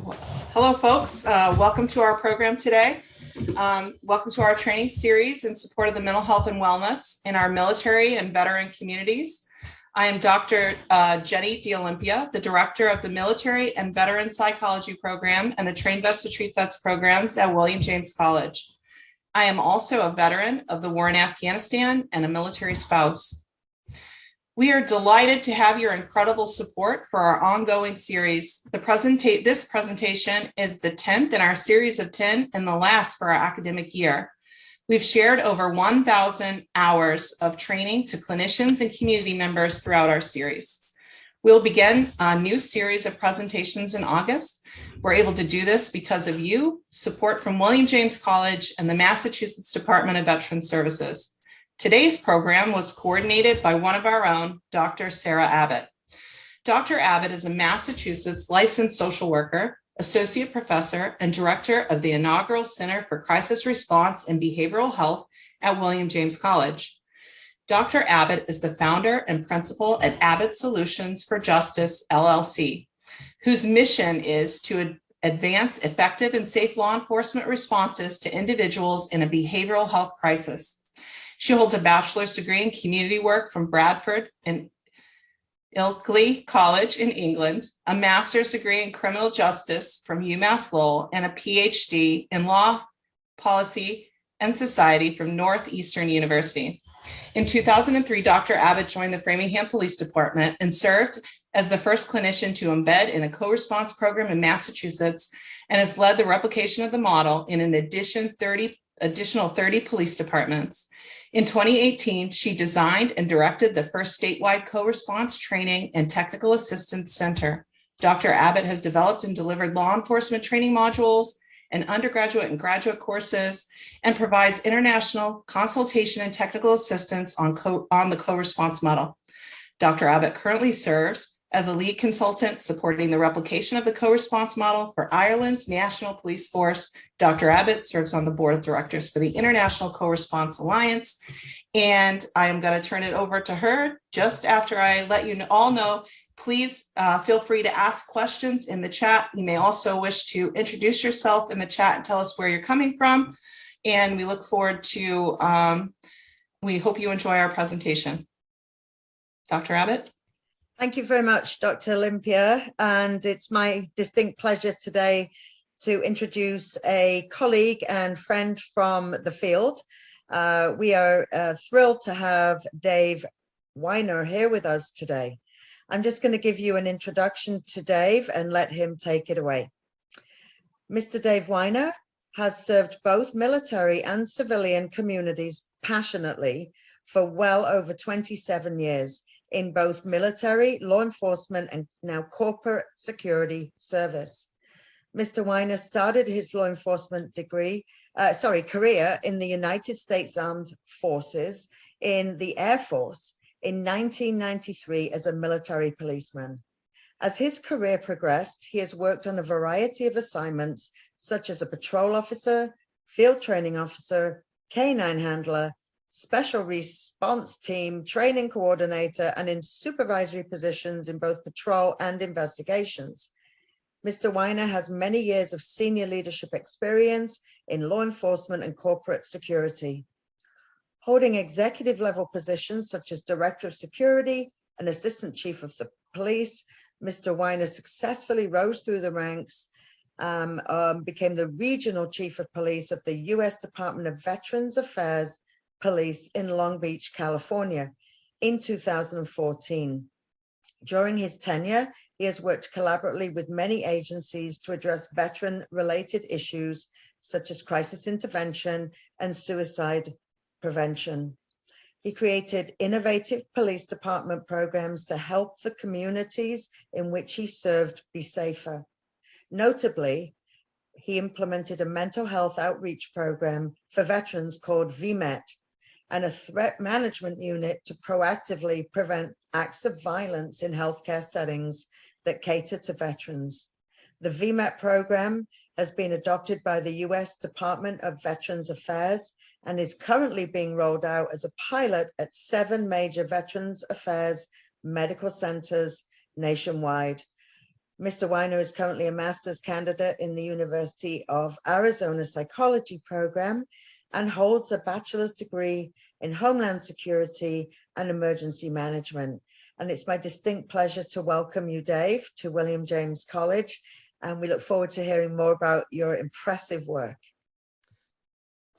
Hello, folks. Welcome to our program today. Welcome to our training series in support of the mental health and wellness in our military and veteran communities. I am Dr. Jenny D'Olympia, the director of the Military and Veteran Psychology Program and the Train Vets to Treat Vets programs at William James College. I am also a veteran of the war in Afghanistan and a military spouse. We are delighted to have your incredible support for our ongoing series. This presentation is the 10th in our series of 10 and the last for our academic year. We've shared over 1,000 hours of training to clinicians and community members throughout our series. We'll begin a new series of presentations in August. We're able to do this because of you, support from William James College and the Massachusetts Department of Veterans Services. Today's program was coordinated by one of our own, Dr. Sarah Abbott. Dr. Abbott is a Massachusetts licensed social worker, associate professor, and director of the inaugural Center for Crisis Response and Behavioral Health at William James College. Dr. Abbott is the founder and principal at Abbott Solutions for Justice, LLC, whose mission is to advance effective and safe law enforcement responses to individuals in a behavioral health crisis. She holds a bachelor's degree in community work from Bradford and Ilkley College in England, a master's degree in criminal justice from UMass Lowell, and a PhD in law, policy, and society from Northeastern University. In 2003, Dr. Abbott joined the Framingham Police Department and served as the first clinician to embed in a co-response program in Massachusetts and has led the replication of the model in an additional 30 police departments. In 2018, she designed and directed the first statewide co-response training and technical assistance center. Dr. Abbott has developed and delivered law enforcement training modules and undergraduate and graduate courses and provides international consultation and technical assistance on the co-response model. Dr. Abbott currently serves as a lead consultant supporting the replication of the co-response model for Ireland's National Police Force. Dr. Abbott serves on the board of directors for the International Co-Response Alliance. And I am going to turn it over to her just after I let you all know. Please feel free to ask questions in the chat. You may also wish to introduce yourself in the chat and tell us where you're coming from. And we look forward to, we hope you enjoy our presentation. Dr. Abbott. Thank you very much, Dr. Olympia, and it's my distinct pleasure today to introduce a colleague and friend from the field. We are thrilled to have Dave Weiner here with us today. I'm just going to give you an introduction to Dave and let him take it away. Mr. Dave Weiner has served both military and civilian communities passionately for well over 27 years. In both military, law enforcement, and now corporate security service. Mr. Weiner started his law enforcement career in the United States Armed Forces in the Air Force in 1993 as a military policeman. As his career progressed, he has worked on a variety of assignments, such as a patrol officer, field training officer, canine handler, special response team, training coordinator, and in supervisory positions in both patrol and investigations. Mr. Weiner has many years of senior leadership experience in law enforcement and corporate security. Holding executive level positions such as Director of Security and Assistant Chief of the Police, Mr. Weiner successfully rose through the ranks, became the Regional Chief of Police of the U.S. Department of Veterans Affairs Police in Long Beach, California in 2014. During his tenure, he has worked collaboratively with many agencies to address veteran-related issues such as crisis intervention and suicide prevention. He created innovative police department programs to help the communities in which he served be safer. Notably, he implemented a mental health outreach program for veterans called VMET, and a threat management unit to proactively prevent acts of violence in healthcare settings that cater to veterans. The VMET program has been adopted by the U.S. Department of Veterans Affairs and is currently being rolled out as a pilot at 7 major Veterans Affairs medical centers nationwide. Mr. Weiner is currently a master's candidate in the University of Arizona Psychology program and holds a bachelor's degree in Homeland Security and Emergency Management. And it's my distinct pleasure to welcome you, Dave, to William James College. And we look forward to hearing more about your impressive work.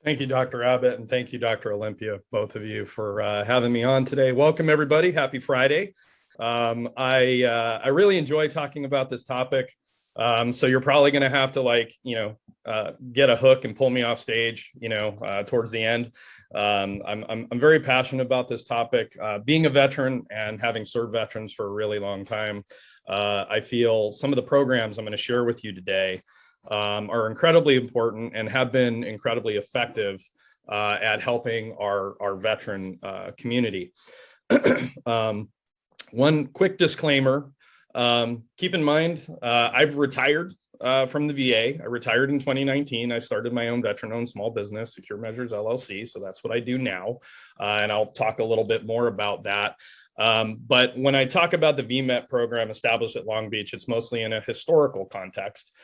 Thank you, Dr. Abbott, and thank you, Dr. Olympia, both of you, for having me on today. Welcome, everybody. Happy Friday. I really enjoy talking about this topic. So you're probably going to have to get a hook and pull me off stage, towards the end. I'm very passionate about this topic. Being a veteran and having served veterans for a really long time, I feel some of the programs I'm going to share with you today are incredibly important and have been incredibly effective at helping our veteran community. One quick disclaimer, keep in mind, I've retired from the VA. I retired in 2019. I started my own veteran-owned small business, Secure Measures LLC. So that's what I do now. And I'll talk a little bit more about that. But when I talk about the VMET program established at Long Beach, it's mostly in a historical context,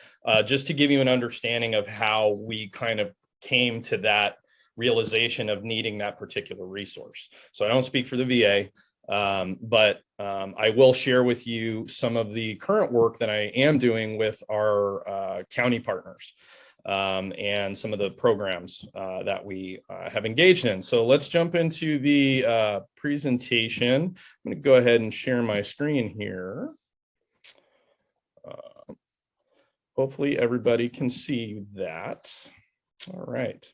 just to give you an understanding of how we kind of came to that realization of needing that particular resource. So I don't speak for the VA. But I will share with you some of the current work that I am doing with our county partners and some of the programs that we have engaged in. So let's jump into the presentation. I'm going to go ahead and share my screen here. Hopefully everybody can see that. All right.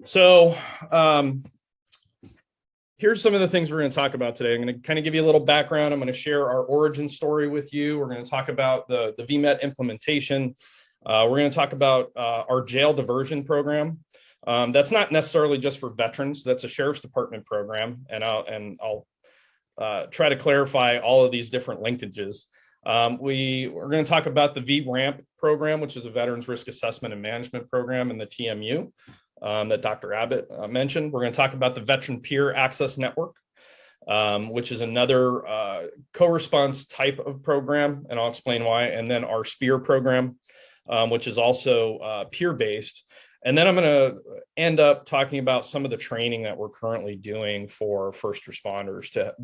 So, here's some of the things we're going to talk about today. I'm going to kind of give you a little background. I'm going to share our origin story with you. We're going to talk about the VMET implementation. We're going to talk about our jail diversion program. That's not necessarily just for veterans. That's a sheriff's department program. And I'll try to clarify all of these different linkages. We're going to talk about the VRAMP program, which is a Veterans Risk Assessment and Management program in the TMU. That Dr. Abbott mentioned. We're going to talk about the Veteran Peer Access Network, which is another co-response type of program, and I'll explain why. And then our SPEAR program, which is also peer-based. And then I'm going to end up talking about some of the training that we're currently doing for first responders to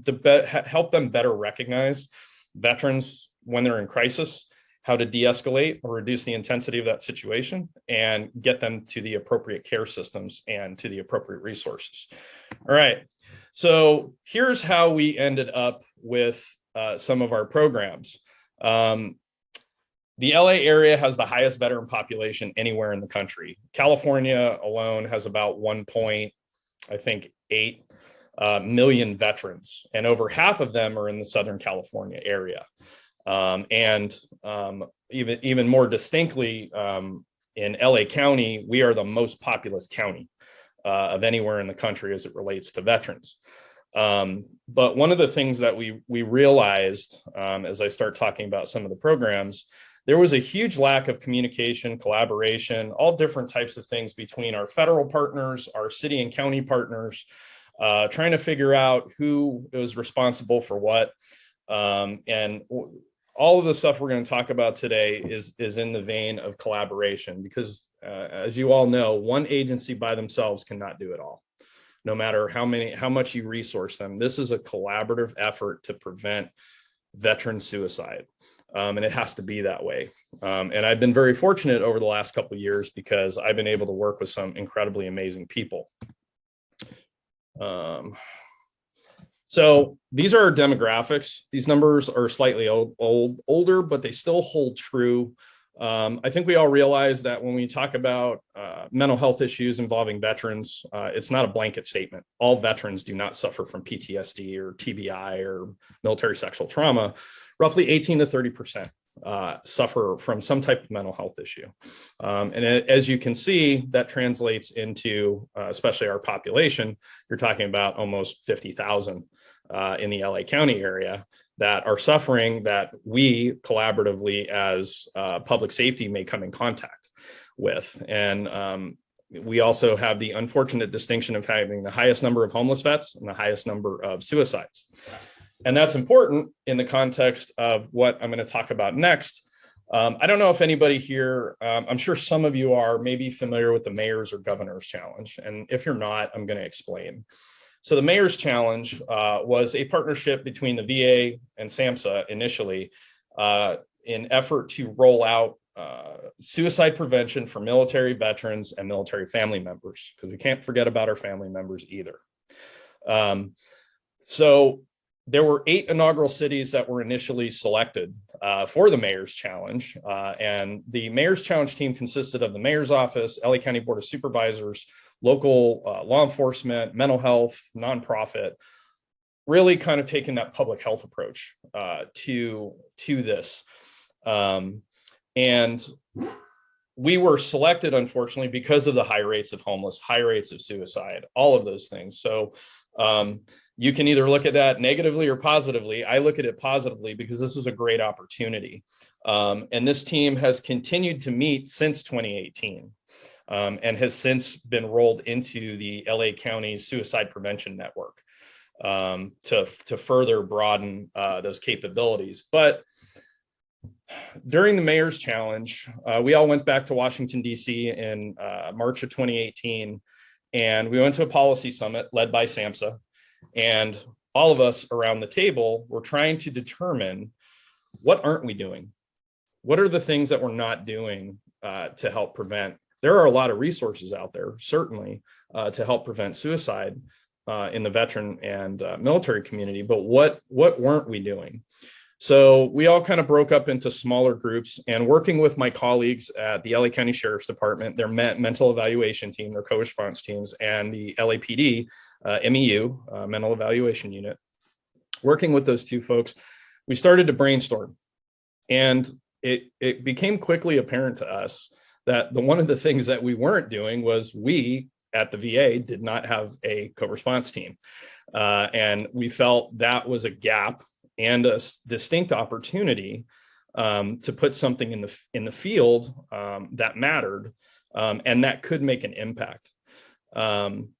help them better recognize veterans when they're in crisis, how to de-escalate or reduce the intensity of that situation and get them to the appropriate care systems and to the appropriate resources. All right, so here's how we ended up with some of our programs. The LA area has the highest veteran population anywhere in the country. California alone has about 1.8 million veterans, and over half of them are in the Southern California area. Even more distinctly, in LA County, we are the most populous county of anywhere in the country as it relates to veterans. But one of the things that we realized as I start talking about some of the programs, there was a huge lack of communication, collaboration, all different types of things between our federal partners, our city and county partners, trying to figure out who was responsible for what. And all of the stuff we're going to talk about today is in the vein of collaboration, because as you all know, one agency by themselves cannot do it all, no matter how much you resource them. This is a collaborative effort to prevent veteran suicide, and it has to be that way. And I've been very fortunate over the last couple of years because I've been able to work with some incredibly amazing people. So these are our demographics. These numbers are slightly older, but they still hold true. I think we all realize that when we talk about mental health issues involving veterans, it's not a blanket statement. All veterans do not suffer from PTSD or TBI or military sexual trauma. Roughly 18 to 30% suffer from some type of mental health issue. And as you can see, that translates into, especially our population, you're talking about almost 50,000 in the LA County area that are suffering, that we collaboratively as public safety may come in contact with. And we also have the unfortunate distinction of having the highest number of homeless vets and the highest number of suicides. And that's important in the context of what I'm going to talk about next. I don't know if anybody here, I'm sure some of you are maybe familiar with the Mayor's or Governor's Challenge. And if you're not, I'm going to explain. So the Mayor's Challenge was a partnership between the VA and SAMHSA initially in effort to roll out suicide prevention for military veterans and military family members, because we can't forget about our family members either. So there were 8 inaugural cities that were initially selected for the Mayor's Challenge. And the Mayor's Challenge team consisted of the Mayor's Office, LA County Board of Supervisors, local law enforcement, mental health, nonprofit, really kind of taking that public health approach to this. And we were selected, unfortunately, because of the high rates of homeless, high rates of suicide, all of those things. So you can either look at that negatively or positively. I look at it positively because this was a great opportunity. And this team has continued to meet since 2018 and has since been rolled into the LA County Suicide Prevention Network to further broaden those capabilities. But during the Mayor's Challenge, we all went back to Washington, D.C. in March of 2018, and we went to a policy summit led by SAMHSA. And all of us around the table were trying to determine, what aren't we doing? What are the things that we're not doing to help prevent? There are a lot of resources out there, certainly, to help prevent suicide in the veteran and military community, but what weren't we doing? So we all kind of broke up into smaller groups, and working with my colleagues at the LA County Sheriff's Department, their mental evaluation team, their co-response teams, and the LAPD MEU, mental evaluation unit, working with those two folks, we started to brainstorm. And it became quickly apparent to us that one of the things that we weren't doing was we at the VA did not have a co-response team. And we felt that was a gap and a distinct opportunity to put something in the field that mattered and that could make an impact.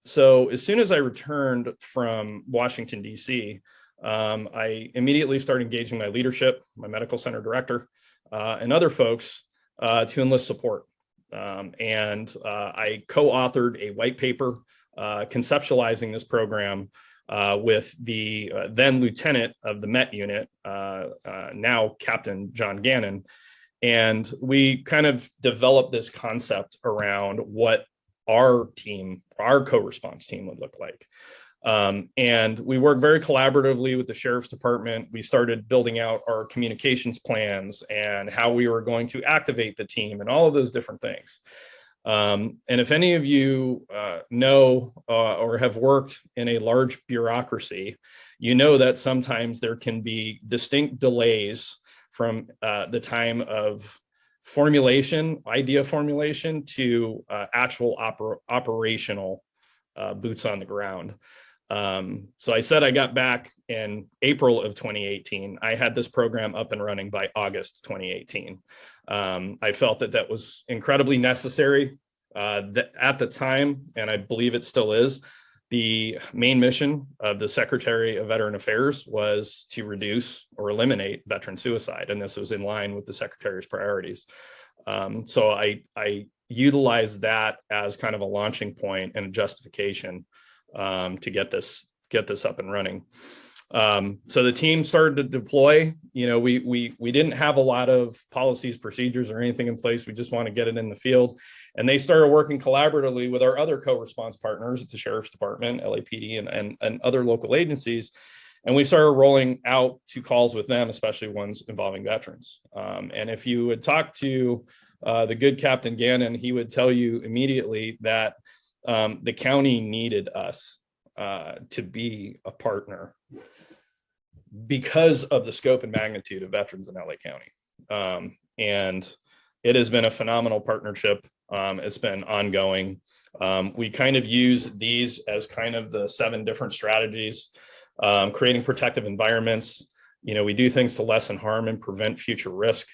So as soon as I returned from Washington, D.C., I immediately started engaging my leadership, my medical center director, and other folks to enlist support. And I co-authored a white paper conceptualizing this program with the then lieutenant of the Met unit, now Captain John Gannon. And we kind of developed this concept around what our team, our co-response team would look like. And we worked very collaboratively with the Sheriff's Department. We started building out our communications plans and how we were going to activate the team and all of those different things. And if any of you know or have worked in a large bureaucracy, you know that sometimes there can be distinct delays from the time of formulation, idea formulation, to actual operational boots on the ground. So I said I got back in April of 2018. I had this program up and running by August 2018. I felt that was incredibly necessary at the time, and I believe it still is. The main mission of the Secretary of Veteran Affairs was to reduce or eliminate veteran suicide, and this was in line with the Secretary's priorities. So I utilized that as kind of a launching point and a justification to get this up and running. So the team started to deploy. You know, we didn't have a lot of policies, procedures, or anything in place. We just want to get it in the field. And they started working collaboratively with our other co-response partners at the Sheriff's Department, LAPD, and other local agencies. And we started rolling out to calls with them, especially ones involving veterans. And if you would talk to the good Captain Gannon, he would tell you immediately that the county needed us to be a partner because of the scope and magnitude of veterans in LA County. And it has been a phenomenal partnership. It's been ongoing. We kind of use these as kind of the 7 different strategies, creating protective environments. You know, we do things to lessen harm and prevent future risk.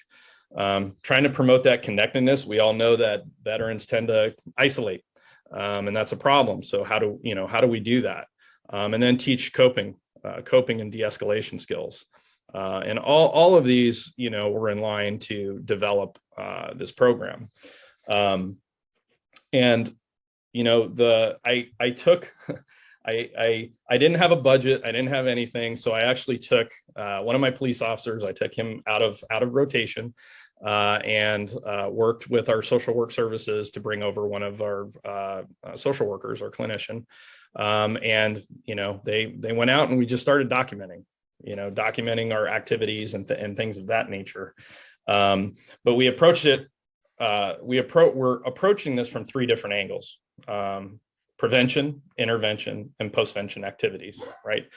Trying to promote that connectedness. We all know that veterans tend to isolate, and that's a problem. So how do we do that? And then teach coping. coping and de-escalation skills. And all of these, were in line to develop this program. And I took I didn't have a budget. I didn't have anything. So I actually took one of my police officers. I took him out of rotation and worked with our social work services to bring over one of our social workers, our clinician. And they went out and we just started documenting our activities and things of that nature. But we approached it. We're approaching this from three different angles. Prevention, intervention, and postvention activities, right?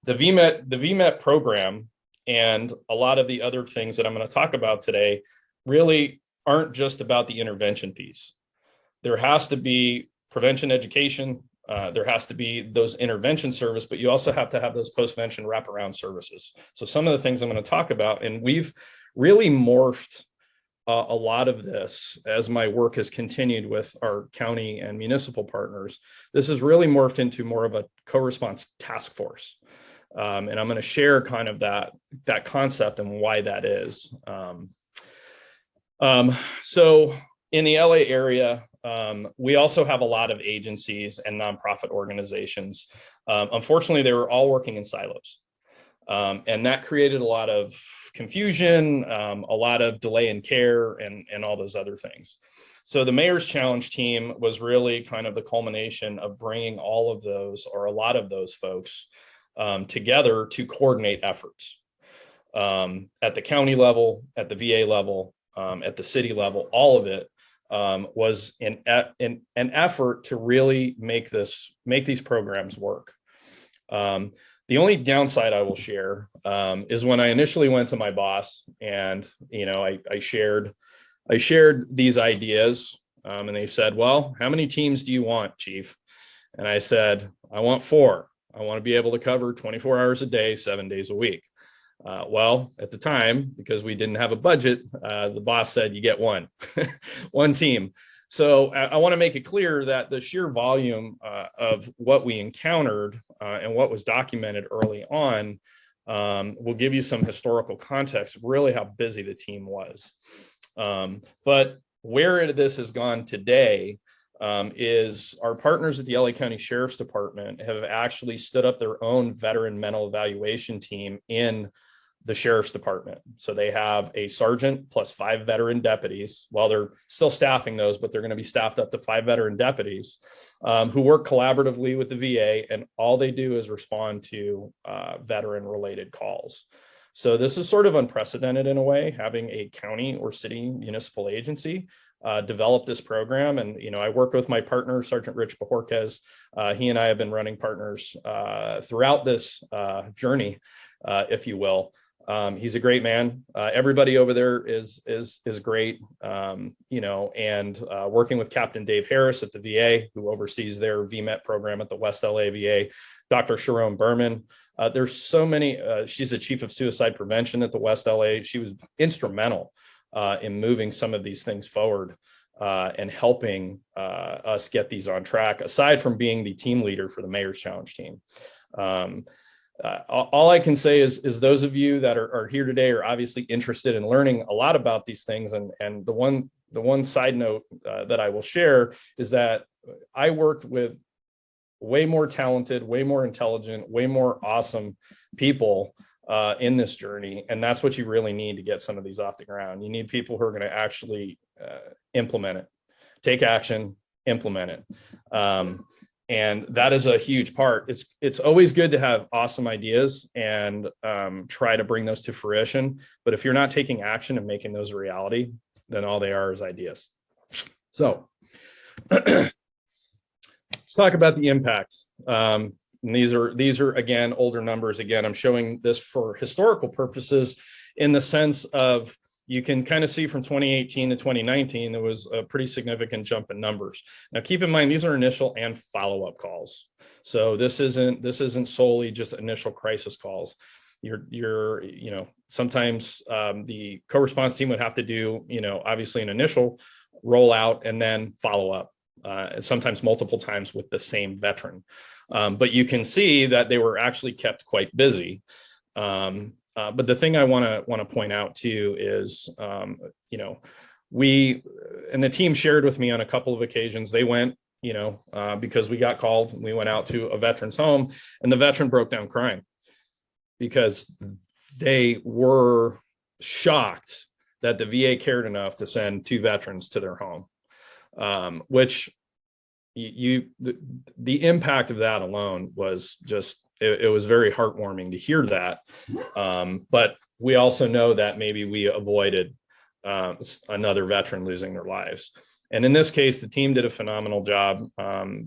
The VMET program and a lot of the other things that I'm going to talk about today really aren't just about the intervention piece. There has to be prevention education, there has to be those intervention service, but you also have to have those postvention wraparound services. So some of the things I'm going to talk about, and we've really morphed a lot of this as my work has continued with our county and municipal partners. This has really morphed into more of a co-response task force. And I'm going to share kind of that concept and why that is. So in the LA area, we also have a lot of agencies and nonprofit organizations. Unfortunately, they were all working in silos. And that created a lot of confusion, a lot of delay in care, and all those other things. So the Mayor's Challenge team was really kind of the culmination of bringing all of those, or a lot of those folks, together to coordinate efforts at the county level, at the VA level, at the city level. All of it was an effort to really make these programs work. The only downside I will share is when I initially went to my boss and, I shared these ideas and they said, well, how many teams do you want, Chief? And I said, I want 4. I want to be able to cover 24 hours a day, 7 days a week. Well, at the time, because we didn't have a budget, the boss said, you get 1, 1 team. So I want to make it clear that the sheer volume of what we encountered and what was documented early on will give you some historical context of really how busy the team was. But where this has gone today is our partners at the LA County Sheriff's Department have actually stood up their own veteran mental evaluation team in the Sheriff's Department. So they have a sergeant plus 5 veteran deputies. Well, they're still staffing those, but they're going to be staffed up to 5 veteran deputies who work collaboratively with the VA, and all they do is respond to veteran-related calls. So this is sort of unprecedented in a way, having a county or city municipal agency develop this program. And, I worked with my partner, Sergeant Rich Bajorquez. He and I have been running partners throughout this journey, if you will. He's a great man. Everybody over there is great, and working with Captain Dave Harris at the VA, who oversees their VMET program at the West LA VA, Dr. Sharon Berman. There's so many, she's the chief of suicide prevention at the West LA. She was instrumental in moving some of these things forward and helping us get these on track, aside from being the team leader for the Mayor's Challenge team. All I can say is those of you that are here today are obviously interested in learning a lot about these things. And the one side note that I will share is that I worked with way more talented, way more intelligent, way more awesome people in this journey. And that's what you really need to get some of these off the ground. You need people who are going to actually implement it, take action, implement it. And that is a huge part. It's always good to have awesome ideas and try to bring those to fruition. But if you're not taking action and making those a reality, then all they are is ideas. So let's talk about the impact. And these are again older numbers. Again, I'm showing this for historical purposes in the sense of you can kind of see from 2018 to 2019, there was a pretty significant jump in numbers. Now, keep in mind, these are initial and follow-up calls. So this isn't solely just initial crisis calls. Sometimes the co-response team would have to do, obviously an initial rollout and then follow up, sometimes multiple times with the same veteran. But you can see that they were actually kept quite busy. But the thing I want to point out too is, we and the team shared with me on a couple of occasions, they went, because we got called and we went out to a veteran's home, and the veteran broke down crying because they were shocked that the VA cared enough to send 2 veterans to their home, which the impact of that alone was just, it was very heartwarming to hear that. But we also know that maybe we avoided another veteran losing their lives. And in this case, the team did a phenomenal job.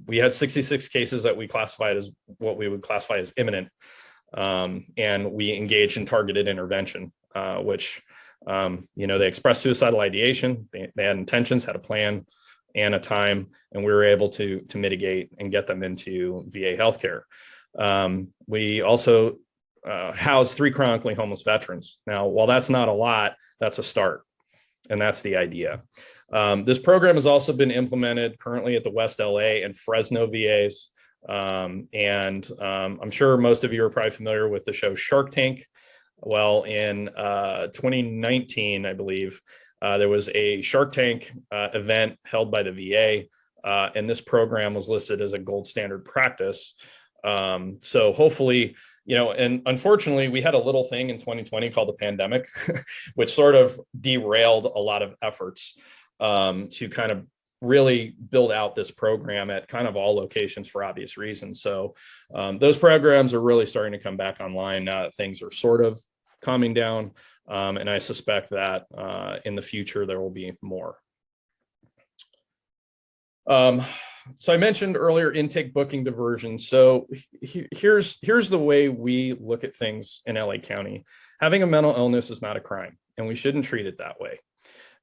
We had 66 cases that we classified as what we would classify as imminent. And we engaged in targeted intervention, which, they expressed suicidal ideation. They had intentions, had a plan and a time, and we were able to mitigate and get them into VA healthcare. We also housed 3 chronically homeless veterans. Now, while that's not a lot, that's a start. And that's the idea. This program has also been implemented currently at the West LA and Fresno VAs. I'm sure most of you are probably familiar with the show Shark Tank. Well, in 2019, I believe, there was a Shark Tank event held by the VA, and this program was listed as a gold standard practice. So hopefully, and unfortunately, we had a little thing in 2020 called the pandemic, which sort of derailed a lot of efforts to kind of really build out this program at kind of all locations for obvious reasons. So those programs are really starting to come back online now that things are sort of calming down. And I suspect that in the future, there will be more. So I mentioned earlier intake, booking, diversion. So here's the way we look at things in LA County. Having a mental illness is not a crime, and we shouldn't treat it that way.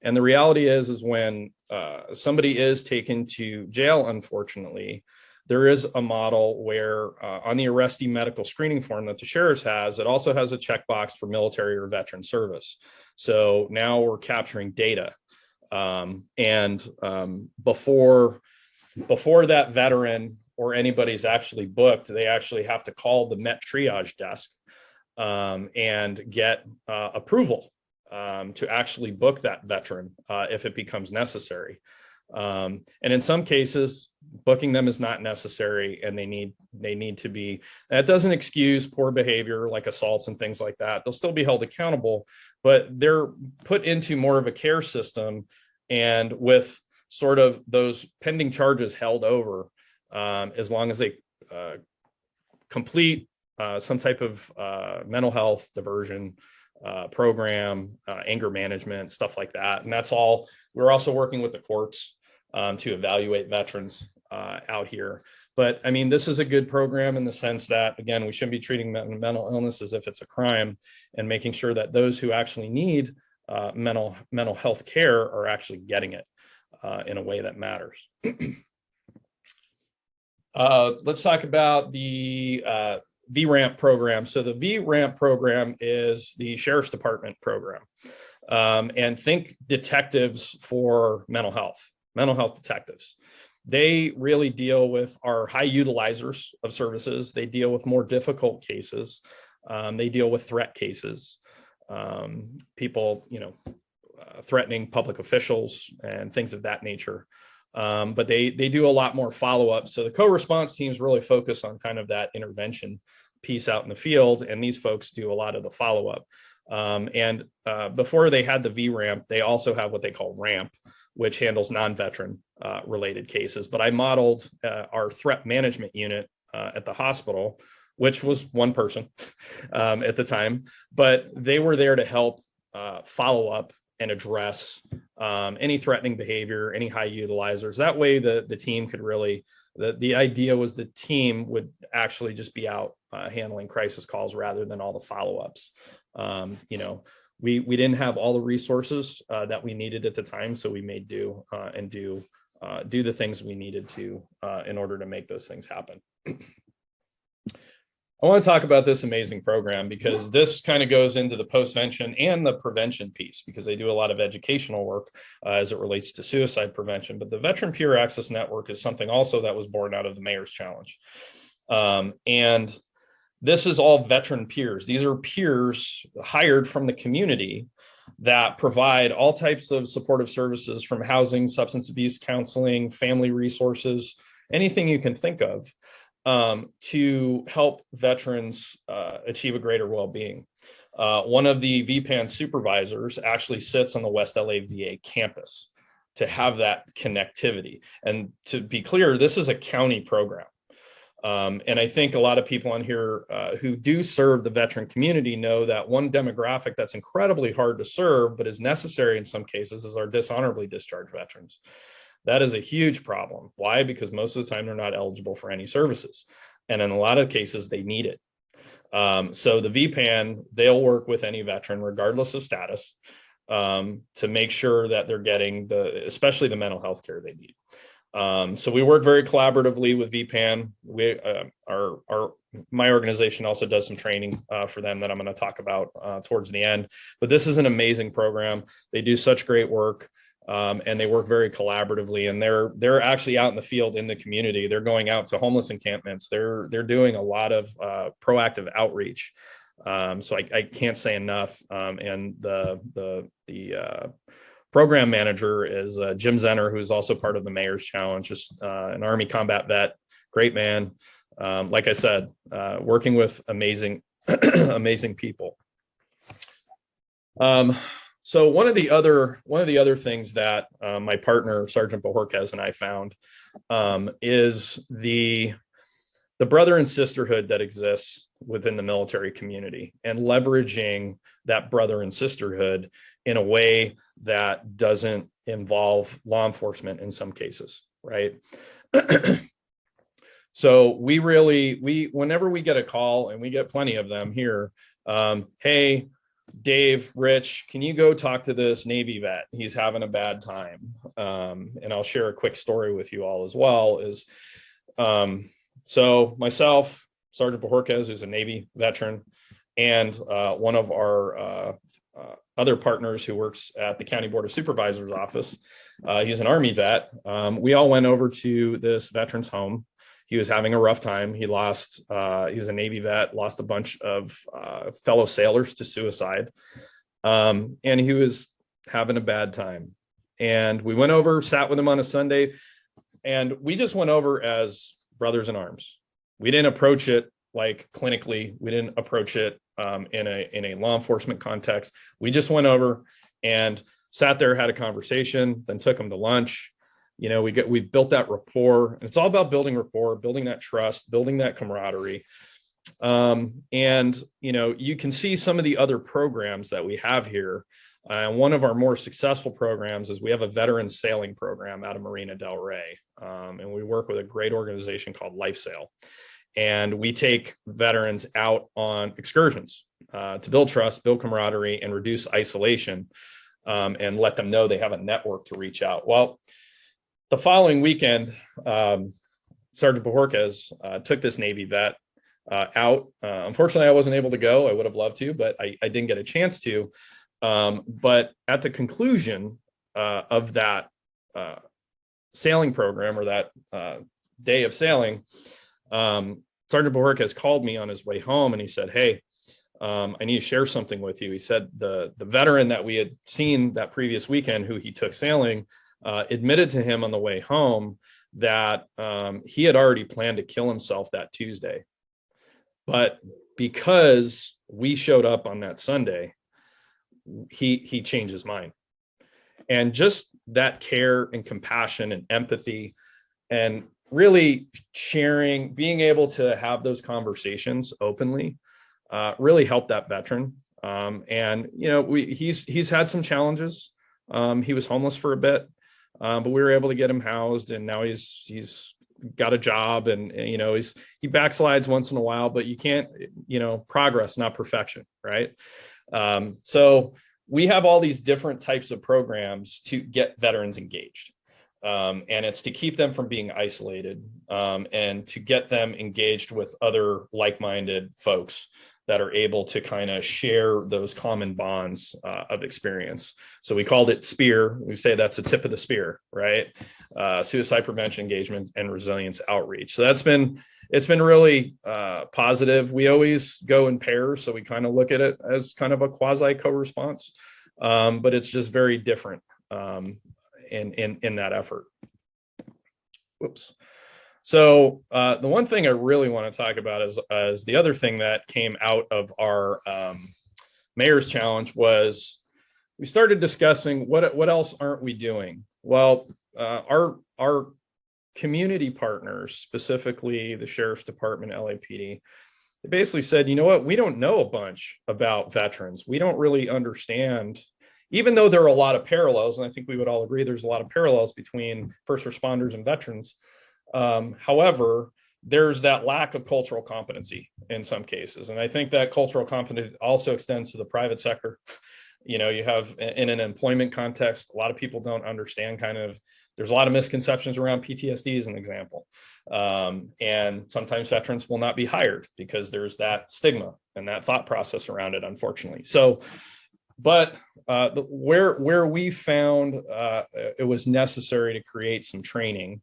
And the reality is when somebody is taken to jail, unfortunately, there is a model where on the arrestee medical screening form that the sheriff's has, it also has a checkbox for military or veteran service. So now we're capturing data. Before that veteran or anybody's actually booked, they actually have to call the Met triage desk and get approval to actually book that veteran if it becomes necessary. And in some cases, booking them is not necessary, and they need to be. That doesn't excuse poor behavior like assaults and things like that. They'll still be held accountable, but they're put into more of a care system, and with sort of those pending charges held over as long as they complete some type of mental health diversion program, anger management, stuff like that. And that's all. We're also working with the courts to evaluate veterans out here. But I mean, this is a good program in the sense that, again, we shouldn't be treating mental illness as if it's a crime, and making sure that those who actually need mental health care are actually getting it in a way that matters. Let's talk about the VRAMP program. So the VRAMP program is the Sheriff's Department program. And think detectives for mental health detectives. They really deal with our high utilizers of services. They deal with more difficult cases. They deal with threat cases, people, threatening public officials and things of that nature. But they do a lot more follow-up. So the co-response teams really focus on kind of that intervention piece out in the field, and these folks do a lot of the follow-up. Before they had the VRAMP, they also have what they call RAMP, which handles non-veteran related cases. But I modeled our threat management unit at the hospital, which was one person at the time, but they were there to help follow up and address any threatening behavior, any high utilizers. That way the team could really, the idea was the team would actually just be out handling crisis calls rather than all the follow-ups. We didn't have all the resources that we needed at the time, so we made do and do the things we needed to in order to make those things happen. I want to talk about this amazing program because this kind of goes into the postvention and the prevention piece, because they do a lot of educational work as it relates to suicide prevention. But the Veteran Peer Access Network is something also that was born out of the Mayor's Challenge. And this is all veteran peers. These are peers hired from the community that provide all types of supportive services, from housing, substance abuse counseling, family resources, anything you can think of, to help veterans achieve a greater well-being. One of the VPAN supervisors actually sits on the West LA VA campus to have that connectivity. And to be clear, this is a county program. And I think a lot of people on here who do serve the veteran community know that one demographic that's incredibly hard to serve, but is necessary in some cases, is our dishonorably discharged veterans. That is a huge problem. Why? Because most of the time they're not eligible for any services. And in a lot of cases, they need it. So the VPAN, they'll work with any veteran, regardless of status, to make sure that they're getting especially the mental health care they need. So we work very collaboratively with VPAN. My organization also does some training for them that I'm going to talk about towards the end. But this is an amazing program. They do such great work, and they work very collaboratively. And they're actually out in the field in the community. They're going out to homeless encampments. They're doing a lot of proactive outreach. So I can't say enough. And the program manager is Jim Zenner, who's also part of the Mayor's Challenge, just an Army combat vet, great man. Like I said, working with amazing, amazing people. So one of the other things that my partner, Sergeant Bojorquez, and I found is the brother and sisterhood that exists within the military community, and leveraging that brother and sisterhood in a way that doesn't involve law enforcement in some cases, right? So whenever we get a call, and we get plenty of them here, hey, Dave, Rich, can you go talk to this Navy vet? He's having a bad time. And I'll share a quick story with you all as well. So myself, Sergeant Bojorquez, who's a Navy veteran, and one of our other partners who works at the County Board of Supervisors office, he's an Army vet. We all went over to this veteran's home. He was having a rough time. He was a Navy vet, lost a bunch of fellow sailors to suicide. And he was having a bad time. And we went over, sat with him on a Sunday, and we just went over as brothers in arms. We didn't approach it like clinically. We didn't approach it in a law enforcement context. We just went over and sat there, had a conversation, then took him to lunch. You know, we built that rapport, and it's all about building rapport, building that trust, building that camaraderie. And, you know, you can see some of the other programs that we have here. One of our more successful programs is we have a veteran sailing program out of Marina del Rey. And we work with a great organization called Life Sail. And we take veterans out on excursions to build trust, build camaraderie, and reduce isolation, and let them know they have a network to reach out. Well, the following weekend, Sergeant Bojorquez took this Navy vet out. Unfortunately, I wasn't able to go. I would have loved to, but I didn't get a chance to. But at the conclusion of that sailing program, or that day of sailing, Sergeant Bojorquez called me on his way home, and he said, hey, I need to share something with you. He said the veteran that we had seen that previous weekend, who he took sailing, admitted to him on the way home that he had already planned to kill himself that Tuesday. But because we showed up on that Sunday, he changed his mind. And just that care and compassion and empathy, and really sharing, being able to have those conversations openly, really helped that veteran. And, you know, he's had some challenges. He was homeless for a bit, but we were able to get him housed, and now he's got a job, and you know, he backslides once in a while, but you can't, you know, progress, not perfection, right? So we have all these different types of programs to get veterans engaged. And it's to keep them from being isolated, and to get them engaged with other like-minded folks that are able to kind of share those common bonds of experience. So we called it SPEAR. We say that's the tip of the spear, right? Suicide prevention, engagement, and resilience outreach. So it's been really positive. We always go in pairs, so we kind of look at it as kind of a quasi co-response, but it's just very different in that effort. Whoops. So the one thing I really want to talk about is the other thing that came out of our mayor's challenge was we started discussing what else aren't we doing? Well, our community partners, specifically the Sheriff's Department, LAPD, they basically said, you know what, we don't know a bunch about veterans. We don't really understand, even though there are a lot of parallels, and I think we would all agree there's a lot of parallels between first responders and veterans. However, there's that lack of cultural competency in some cases. And I think that cultural competency also extends to the private sector. You know, you have in an employment context, a lot of people don't understand there's a lot of misconceptions around PTSD as an example. And sometimes veterans will not be hired because there's that stigma and that thought process around it, unfortunately. So, but where we found it was necessary to create some training.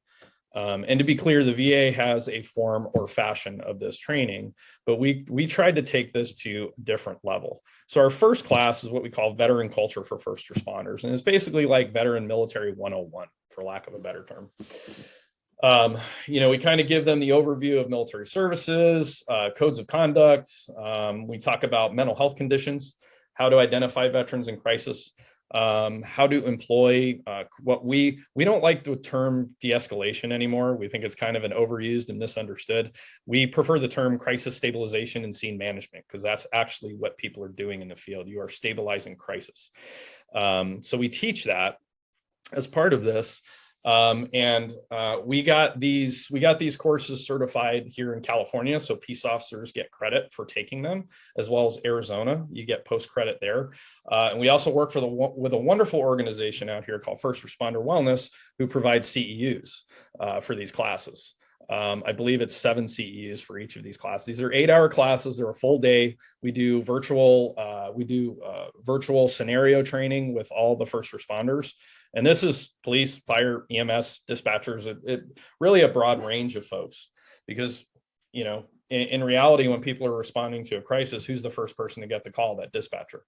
And to be clear, the VA has a form or fashion of this training, but we tried to take this to a different level. So our first class is what we call veteran culture for first responders. And it's basically like veteran military 101, for lack of a better term. You know, we kind of give them the overview of military services, codes of conduct. We talk about mental health conditions, how to identify veterans in crisis, how to employ what we don't like the term de-escalation anymore. We think it's kind of an overused and misunderstood. We prefer the term crisis stabilization and scene management, because that's actually what people are doing in the field. You are stabilizing crisis. So we teach that as part of this. We got these courses certified here in California. So peace officers get credit for taking them, as well as Arizona, you get post credit there. And we also work with a wonderful organization out here called First Responder Wellness, who provides CEUs for these classes. I believe it's 7 CEUs for each of these classes. These are 8-hour classes. They're a full day. We do virtual scenario training with all the first responders. And this is police, fire, EMS, dispatchers, it really a broad range of folks, because, you know, in reality, when people are responding to a crisis, who's the first person to get the call? That dispatcher.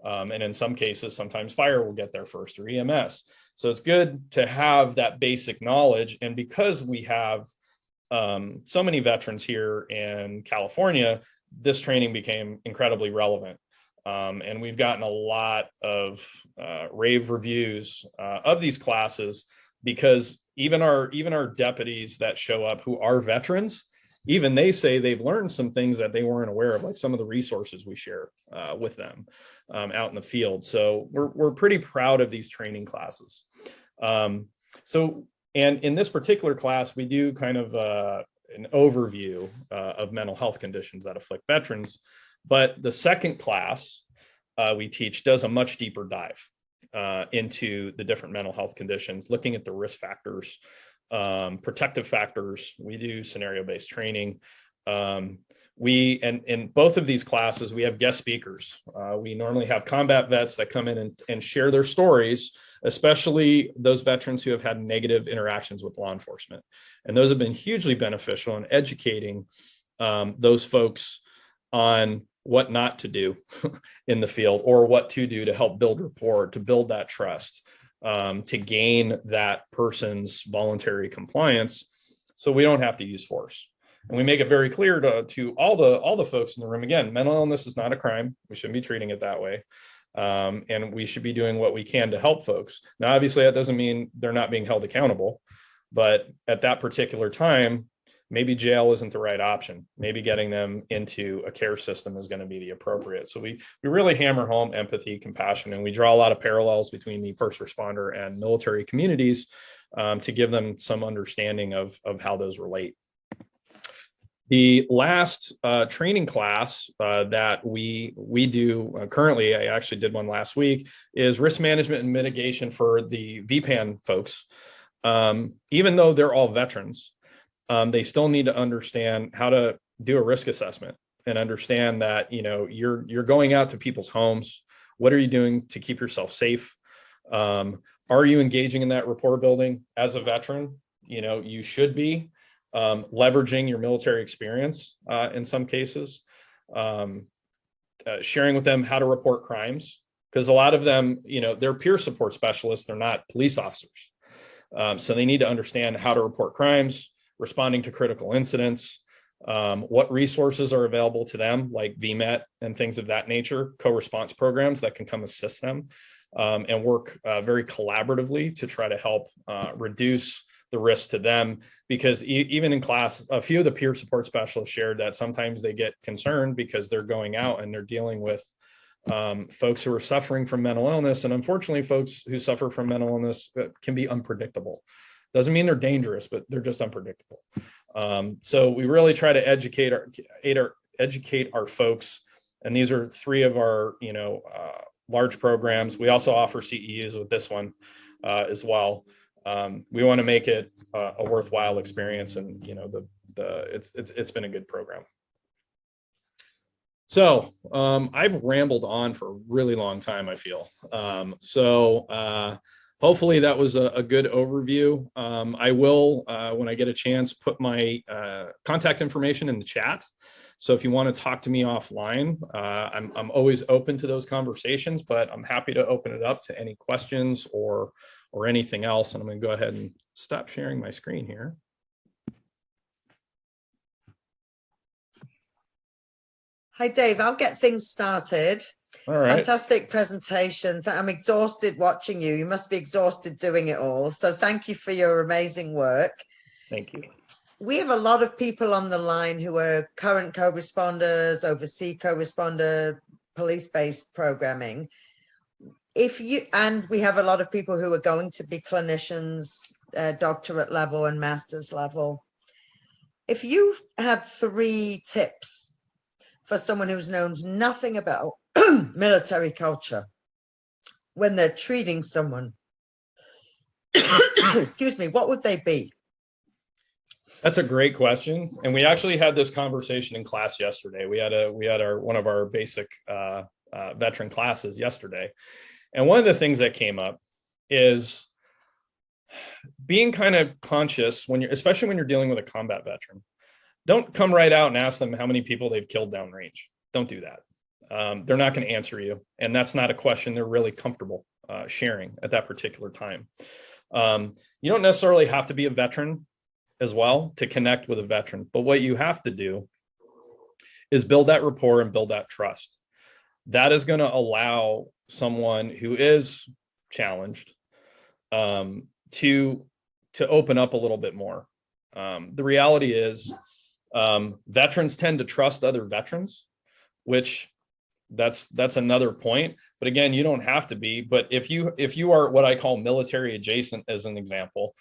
And in some cases, sometimes fire will get there first, or EMS. So it's good to have that basic knowledge. And because we have so many veterans here in California, this training became incredibly relevant. And we've gotten a lot of rave reviews of these classes, because even our deputies that show up who are veterans, even they say they've learned some things that they weren't aware of, like some of the resources we share with them out in the field. So we're pretty proud of these training classes. And in this particular class, we do kind of an overview of mental health conditions that afflict veterans. But the second class we teach does a much deeper dive into the different mental health conditions, looking at the risk factors, protective factors. We do scenario-based training. In both of these classes, we have guest speakers. We normally have combat vets that come in and share their stories, especially those veterans who have had negative interactions with law enforcement. And those have been hugely beneficial in educating those folks on what not to do in the field, or what to do to help build rapport, to build that trust, to gain that person's voluntary compliance, so we don't have to use force. And we make it very clear to all the folks in the room, again, mental illness is not a crime. We shouldn't be treating it that way. And we should be doing what we can to help folks. Now, obviously, that doesn't mean they're not being held accountable, but at that particular time, maybe jail isn't the right option. Maybe getting them into a care system is going to be the appropriate. So we really hammer home empathy, compassion, and we draw a lot of parallels between the first responder and military communities to give them some understanding of how those relate. The last training class that we do currently, I actually did one last week, is risk management and mitigation for the VPAN folks. Even though they're all veterans, they still need to understand how to do a risk assessment and understand that, you're going out to people's homes. What are you doing to keep yourself safe? Are you engaging in that rapport building as a veteran? You should be leveraging your military experience in some cases, sharing with them how to report crimes, because a lot of them, they're peer support specialists. They're not police officers. So they need to understand how to report crimes, responding to critical incidents, what resources are available to them, like VMET and things of that nature, co-response programs that can come assist them, and work very collaboratively to try to help reduce the risk to them. Because even in class, a few of the peer support specialists shared that sometimes they get concerned because they're going out and they're dealing with folks who are suffering from mental illness. And unfortunately, folks who suffer from mental illness can be unpredictable. Doesn't mean they're dangerous, but they're just unpredictable. So we really try to educate our folks. And these are 3 of our, large programs. We also offer CEUs with this one as well. We want to make it a worthwhile experience, and it's been a good program. So I've rambled on for a really long time, I feel. Hopefully that was a good overview. I will, when I get a chance, put my contact information in the chat. So if you want to talk to me offline, I'm always open to those conversations, but I'm happy to open it up to any questions or anything else. And I'm going to go ahead and stop sharing my screen here. Hi, Dave. I'll get things started. All right. Fantastic presentation. I'm exhausted watching you. You must be exhausted doing it all. So thank you for your amazing work. Thank you. We have a lot of people on the line who are current co-responders, overseas co-responder, police-based programming. And we have a lot of people who are going to be clinicians, doctorate level and master's level. If you had 3 tips for someone who knows nothing about military culture when they're treating someone, excuse me, what would they be? That's a great question. And we actually had this conversation in class yesterday. We had one of our basic veteran classes yesterday. And one of the things that came up is being kind of conscious especially when you're dealing with a combat veteran. Don't come right out and ask them how many people they've killed downrange. Don't do that. They're not going to answer you. And that's not a question they're really comfortable sharing at that particular time. You don't necessarily have to be a veteran as well to connect with a veteran, but what you have to do is build that rapport and build that trust. That is going to allow someone who is challenged to open up a little bit more. The reality is veterans tend to trust other veterans, which that's another point. But again, you don't have to be. But if you are what I call military adjacent, as an example,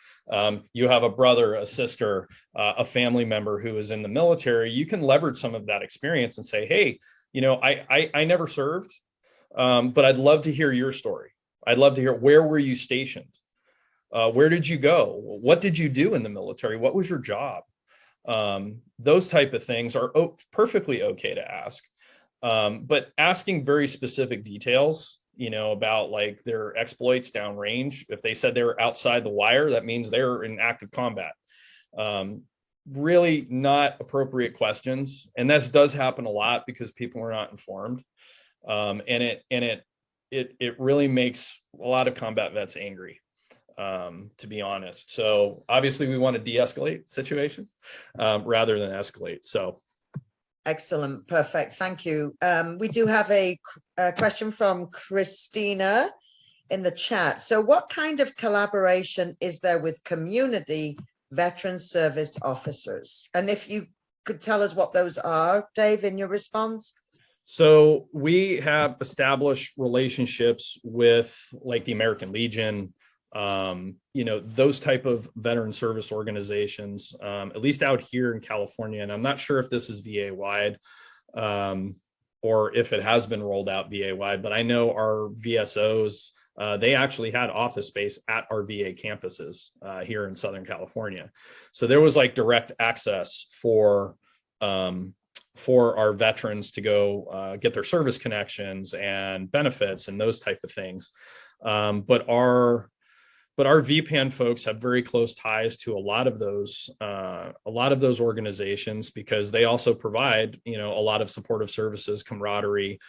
you have a brother, a sister, a family member who is in the military, you can leverage some of that experience and say, hey, I never served, but I'd love to hear your story. I'd love to hear, where were you stationed? Where did you go? What did you do in the military? What was your job? Those type of things are perfectly okay to ask. But asking very specific details, about like their exploits downrange. If they said they were outside the wire, that means they're in active combat. Really not appropriate questions. And this does happen a lot because people are not informed. And it really makes a lot of combat vets angry, to be honest. So obviously we want to de-escalate situations rather than escalate. So. Excellent. Perfect. Thank you. We do have a question from Christina in the chat. So what kind of collaboration is there with community veteran service officers? And if you could tell us what those are, Dave, in your response. So we have established relationships with like the American Legion, those type of veteran service organizations, at least out here in California. And I'm not sure if this is VA wide, or if it has been rolled out VA wide, but I know our VSOs, they actually had office space at our VA campuses here in Southern California. So there was like direct access for for our veterans to go get their service connections and benefits and those type of things. But our VPAN folks have very close ties to a lot of those organizations, because they also provide, a lot of supportive services, camaraderie.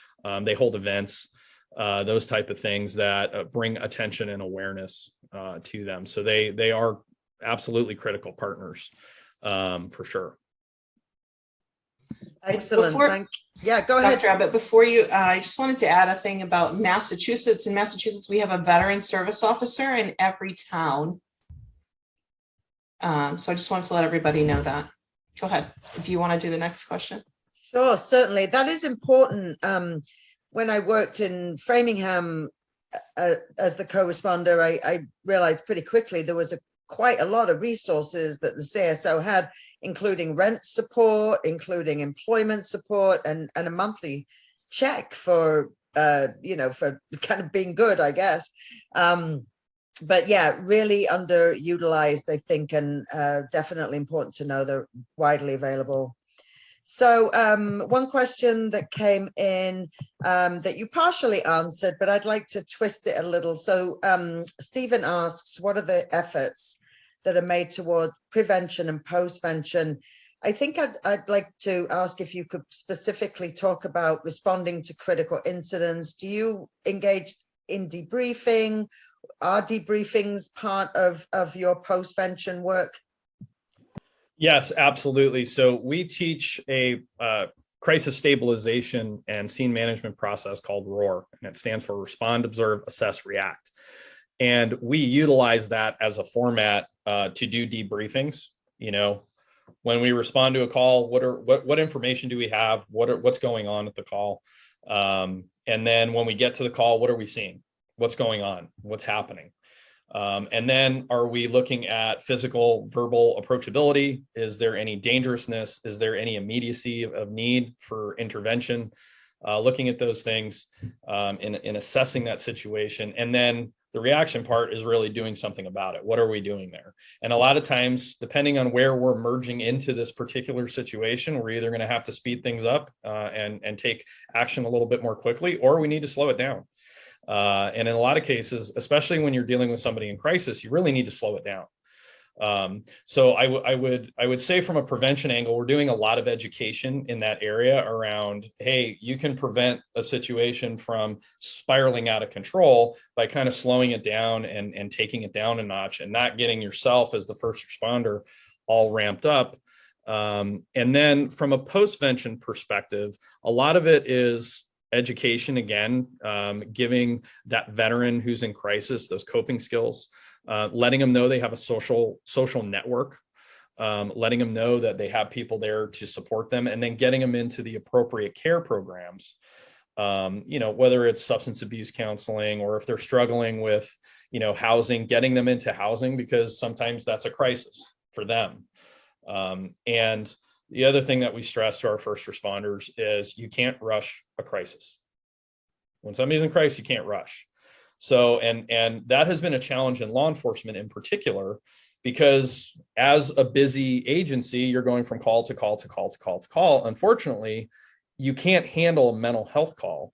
They hold events, those type of things that bring attention and awareness to them. So they are absolutely critical partners, for sure. Excellent. Yeah, go ahead. Dr. Abbott, before you, I just wanted to add a thing about Massachusetts. In Massachusetts, we have a veteran service officer in every town. So I just wanted to let everybody know that. Go ahead. Do you want to do the next question? Sure, certainly. That is important. When I worked in Framingham as the co-responder, I realized pretty quickly there was quite a lot of resources that the CSO had, including rent support, including employment support, and a monthly check for for kind of being good, I guess. But yeah, really underutilized, I think, and definitely important to know they're widely available. So one question that came in that you partially answered, but I'd like to twist it a little. So Stephen asks, what are the efforts that are made toward prevention and postvention? I think I'd like to ask if you could specifically talk about responding to critical incidents. Do you engage in debriefing? Are debriefings part of your postvention work? Yes, absolutely. So we teach a crisis stabilization and scene management process called ROAR, and it stands for Respond, Observe, Assess, React. And we utilize that as a format to do debriefings. When we respond to a call, what information do we have? What's going on at the call? And then when we get to the call, what are we seeing? What's going on? What's happening? And then are we looking at physical, verbal approachability? Is there any dangerousness? Is there any immediacy of need for intervention? Looking at those things in assessing that situation. And then the reaction part is really doing something about it. What are we doing there? And a lot of times, depending on where we're merging into this particular situation, we're either going to have to speed things up and take action a little bit more quickly, or we need to slow it down. And in a lot of cases, especially when you're dealing with somebody in crisis, you really need to slow it down. So I would say from a prevention angle, we're doing a lot of education in that area around, hey, you can prevent a situation from spiraling out of control by kind of slowing it down and taking it down a notch and not getting yourself as the first responder all ramped up. And then from a postvention perspective, a lot of it is education, again, giving that veteran who's in crisis those coping skills, letting them know they have a social network, letting them know that they have people there to support them, and then getting them into the appropriate care programs, whether it's substance abuse counseling, or if they're struggling with, housing, getting them into housing, because sometimes that's a crisis for them. And the other thing that we stress to our first responders is you can't rush a crisis. When somebody's in crisis, you can't rush. So, and that has been a challenge in law enforcement in particular, because as a busy agency, you're going from call to call to call to call to call. Unfortunately, you can't handle a mental health call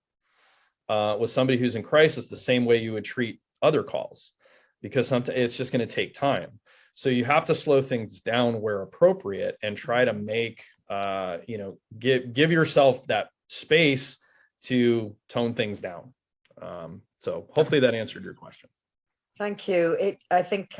with somebody who's in crisis the same way you would treat other calls, because sometimes it's just going to take time. So you have to slow things down where appropriate and try to make, give yourself that space to tone things down. So hopefully that answered your question. Thank you. I think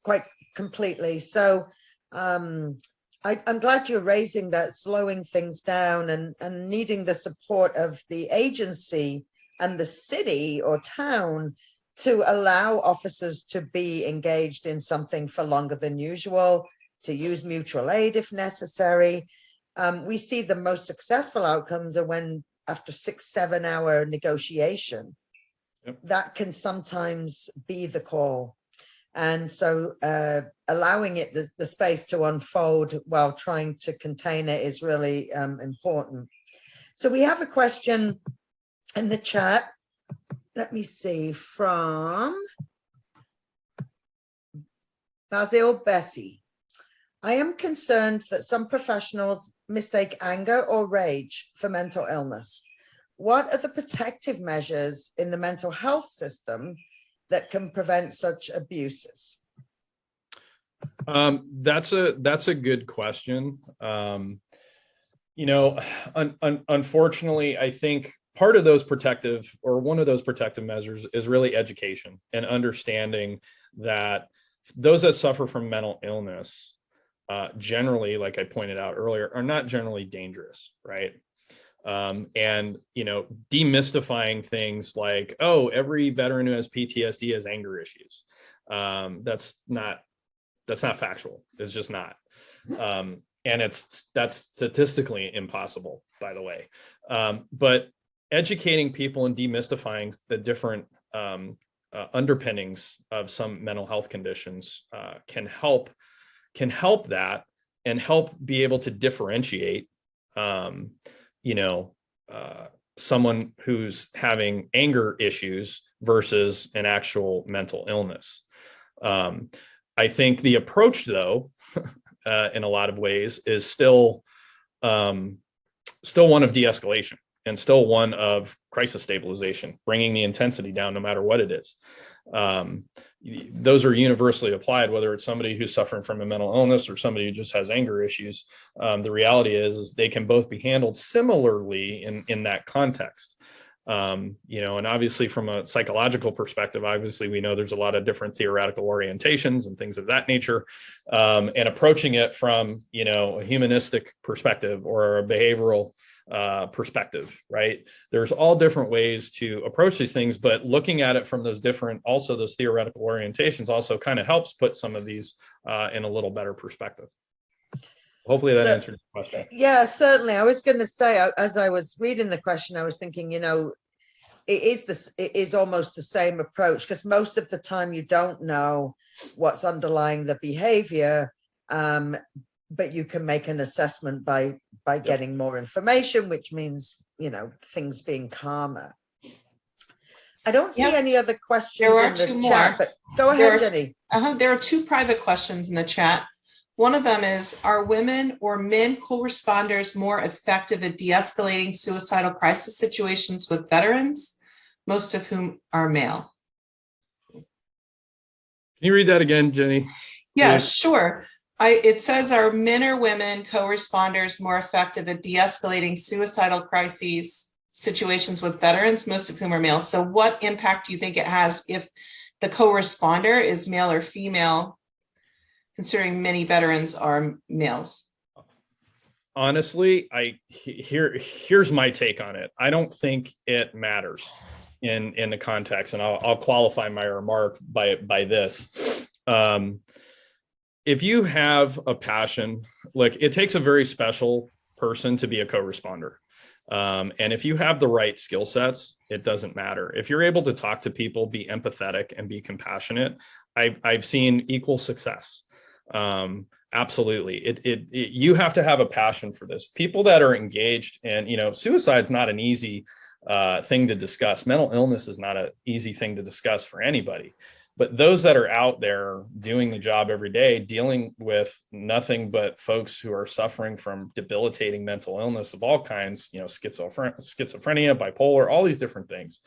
quite completely. So I'm glad you're raising that, slowing things down and needing the support of the agency and the city or town to allow officers to be engaged in something for longer than usual, to use mutual aid if necessary. We see the most successful outcomes are when, after 6-7 hour negotiation, yep, that can sometimes be the call. And so allowing it the space to unfold while trying to contain it is really important. So we have a question in the chat. Let me see, from Basil Bessie. I am concerned that some professionals mistake anger or rage for mental illness. What are the protective measures in the mental health system that can prevent such abuses? That's a good question. Unfortunately, I think part of those protective, or one of those protective measures, is really education and understanding that those that suffer from mental illness, generally, like I pointed out earlier, are not generally dangerous, right? And demystifying things like, oh, every veteran who has PTSD has anger issues. That's not factual. It's just not. And that's statistically impossible, by the way. But educating people and demystifying the different underpinnings of some mental health conditions can help that, and help be able to differentiate someone who's having anger issues versus an actual mental illness. I think the approach, though, in a lot of ways, is still one of de-escalation, and still one of crisis stabilization, bringing the intensity down no matter what it is. Those are universally applied, whether it's somebody who's suffering from a mental illness or somebody who just has anger issues. The reality is they can both be handled similarly in that context. And obviously from a psychological perspective, obviously we know there's a lot of different theoretical orientations and things of that nature, and approaching it from, a humanistic perspective or a behavioral perspective, right? There's all different ways to approach these things, but looking at it from those theoretical orientations also kind of helps put some of these in a little better perspective. Hopefully that answered the question. Yeah, certainly. I was going to say, as I was reading the question, I was thinking, it is almost the same approach, because most of the time you don't know what's underlying the behavior, but you can make an assessment by getting more information, which means, things being calmer. I don't see any other questions in the chat, but go ahead, Jenny. There are two private questions in the chat. One of them is, are women or men co-responders more effective at de-escalating suicidal crisis situations with veterans, most of whom are male? Can you read that again, Jenny? Yeah, sure. It says, are men or women co-responders more effective at de-escalating suicidal crises situations with veterans, most of whom are male? So what impact do you think it has if the co-responder is male or female, considering many veterans are males? Honestly, here's my take on it. I don't think it matters in the context, and I'll qualify my remark by this. If you have a passion, look, it takes a very special person to be a co-responder. And if you have the right skill sets, it doesn't matter. If you're able to talk to people, be empathetic, and be compassionate, I've seen equal success. Absolutely. You have to have a passion for this. People that are engaged, and suicide's not an easy thing to discuss. Mental illness is not an easy thing to discuss for anybody. But those that are out there doing the job every day, dealing with nothing but folks who are suffering from debilitating mental illness of all kinds, schizophrenia, bipolar, all these different things.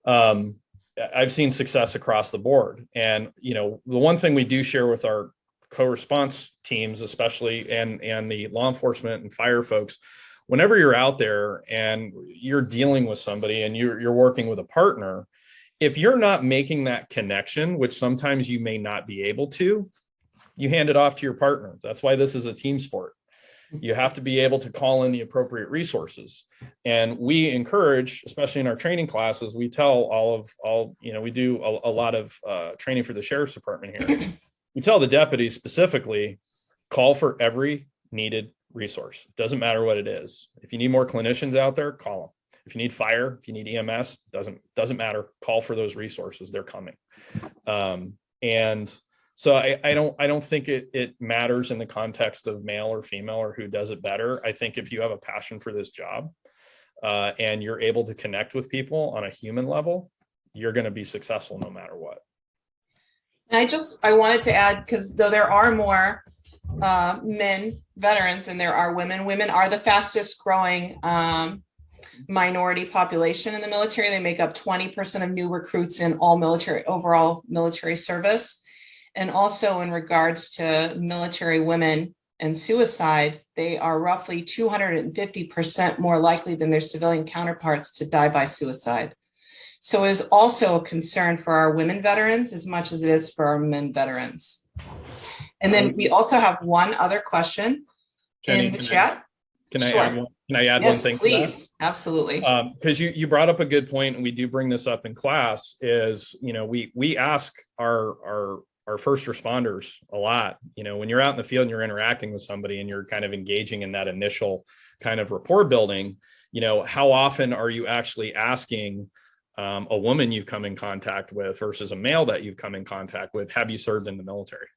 I've seen success across the board. And, the one thing we do share with our co-response teams, especially, and the law enforcement and fire folks, whenever you're out there and you're dealing with somebody and you're working with a partner, if you're not making that connection, which sometimes you may not be able to, you hand it off to your partner. That's why this is a team sport. You have to be able to call in the appropriate resources. And we encourage, especially in our training classes, we tell we do a lot of training for the sheriff's department here. We tell the deputies specifically, call for every needed resource. Doesn't matter what it is. If you need more clinicians out there, call them. If you need fire, if you need EMS, doesn't matter. Call for those resources. They're coming. And so I don't think it matters in the context of male or female or who does it better. I think if you have a passion for this job and you're able to connect with people on a human level, you're going to be successful no matter what. And I wanted to add, because though there are more men veterans than there are women. Women are the fastest growing minority population in the military. They make up 20% of new recruits in all military, overall military service. And also in regards to military women and suicide, they are roughly 250% more likely than their civilian counterparts to die by suicide. So it is also a concern for our women veterans as much as it is for our men veterans. And then we also have one other question Jenny, in the chat. Can I Sure. add one? Can I add Yes, one thing? please. Absolutely. Because you brought up a good point, and we do bring this up in class. Is we ask our first responders a lot. When you're out in the field and you're interacting with somebody and you're kind of engaging in that initial kind of rapport building, how often are you actually asking a woman you've come in contact with versus a male that you've come in contact with, have you served in the military?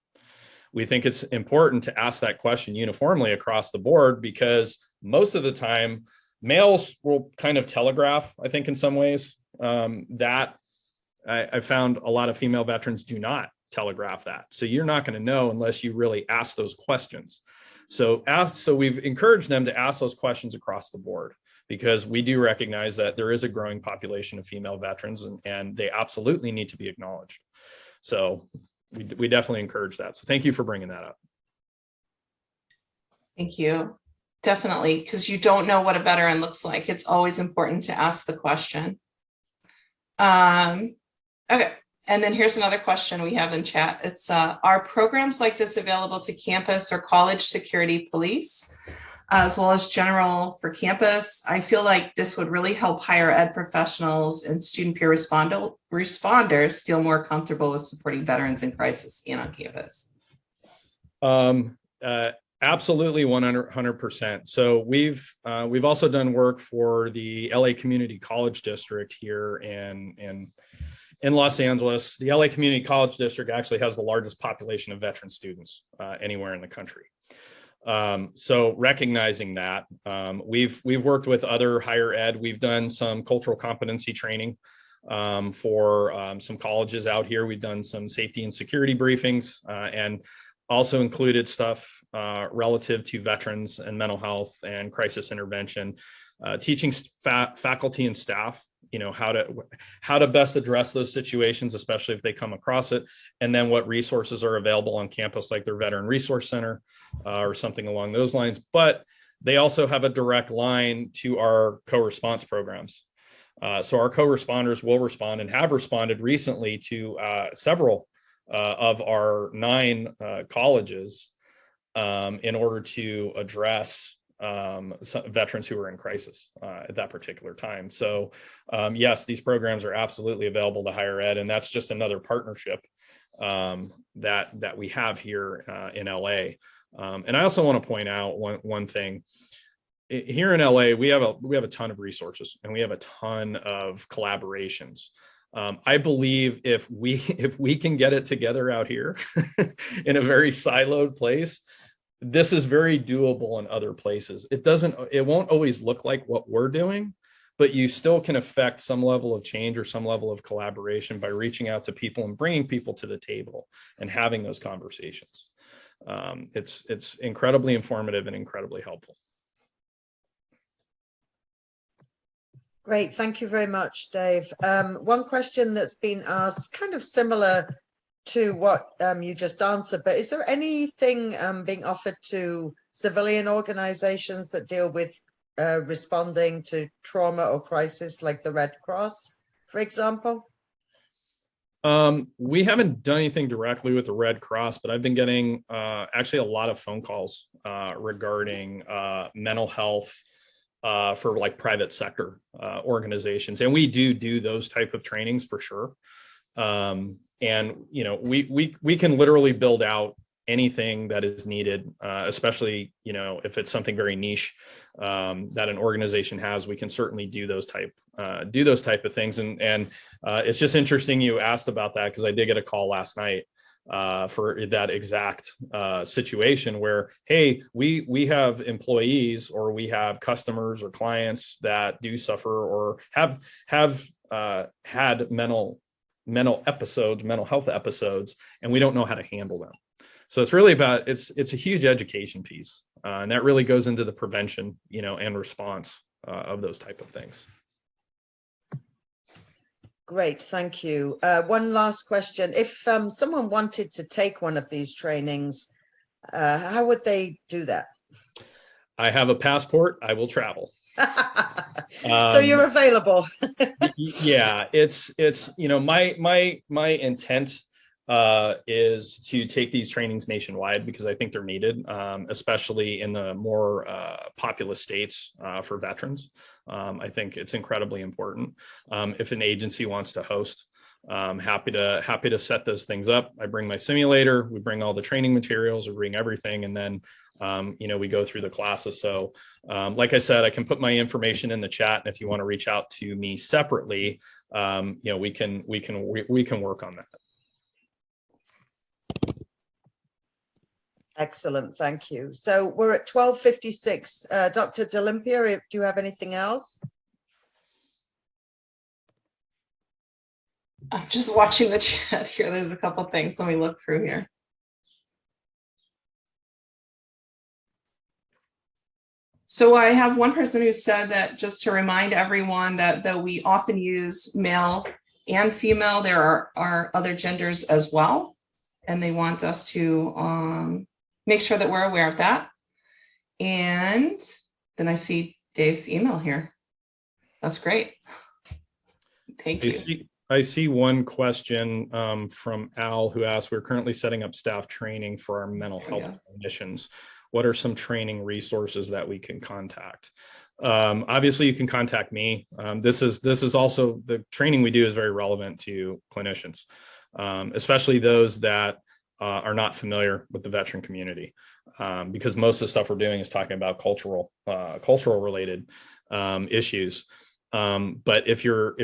We think it's important to ask that question uniformly across the board, because most of the time males will kind of telegraph, I think in some ways, that I found a lot of female veterans do not telegraph that. So you're not going to know unless you really ask those questions. So we've encouraged them to ask those questions across the board, because we do recognize that there is a growing population of female veterans, and they absolutely need to be acknowledged. So we definitely encourage that. So thank you for bringing that up. Thank you. Definitely, because you don't know what a veteran looks like. It's always important to ask the question. Okay, and then here's another question we have in chat. It's, are programs like this available to campus or college security police, as well as general for campus? I feel like this would really help higher ed professionals and student peer responders feel more comfortable with supporting veterans in crisis and on campus. Absolutely, 100%. So we've also done work for the LA Community College District here in Los Angeles. The LA Community College District actually has the largest population of veteran students anywhere in the country. So recognizing that, we've worked with other higher ed. We've done some cultural competency training for some colleges out here. We've done some safety and security briefings, and also included stuff relative to veterans and mental health and crisis intervention, teaching faculty and staff, how to best address those situations, especially if they come across it, and then what resources are available on campus, like their Veteran Resource Center or something along those lines. But they also have a direct line to our co-response programs. So our co-responders will respond and have responded recently to several of our 9 colleges in order to address some veterans who are in crisis at that particular time. So yes, these programs are absolutely available to higher ed, and that's just another partnership that we have here in LA. And I also want to point out one thing. Here in LA, we have a ton of resources, and we have a ton of collaborations. I believe if we can get it together out here in a very siloed place, this is very doable in other places. It won't always look like what we're doing, but you still can affect some level of change or some level of collaboration by reaching out to people and bringing people to the table and having those conversations. It's incredibly informative and incredibly helpful. Great, thank you very much, Dave. One question that's been asked, kind of similar to what you just answered, but is there anything being offered to civilian organizations that deal with responding to trauma or crisis, like the Red Cross, for example? We haven't done anything directly with the Red Cross, but I've been getting actually a lot of phone calls regarding mental health for like private sector organizations, and we do those type of trainings for sure. And we can literally build out anything that is needed, especially if it's something very niche that an organization has. We can certainly do those type of things. And it's just interesting you asked about that, because I did get a call last night for that exact situation where, hey, we have employees or we have customers or clients that do suffer or have had mental health episodes, and we don't know how to handle them. So it's really about, it's a huge education piece. And that really goes into the prevention, and response of those type of things. Great, thank you. One last question. If someone wanted to take one of these trainings, how would they do that? I have a passport. I will travel. So you're available. Yeah, it's my intent is to take these trainings nationwide because I think they're needed, especially in the more populous states for veterans. I think it's incredibly important. If an agency wants to host, happy to set those things up. I bring my simulator, we bring all the training materials, we bring everything, and then we go through the classes. So like I said, I can put my information in the chat, and if you want to reach out to me separately, we can work on that. Excellent, thank you. So we're at 12:56. Dr. D'Olimpia, do you have anything else? I'm just watching the chat here. There's a couple things. Let me look through here. So I have one person who said that just to remind everyone that though we often use male and female, there are other genders as well. And they want us to make sure that we're aware of that. And then I see Dave's email here. That's great. Thank you. I see one question from Al who asked, we're currently setting up staff training for our mental health clinicians. What are some training resources that we can contact? Obviously, you can contact me. This is also, the training we do is very relevant to clinicians, especially those that are not familiar with the veteran community, because most of the stuff we're doing is talking about cultural related issues. But if you're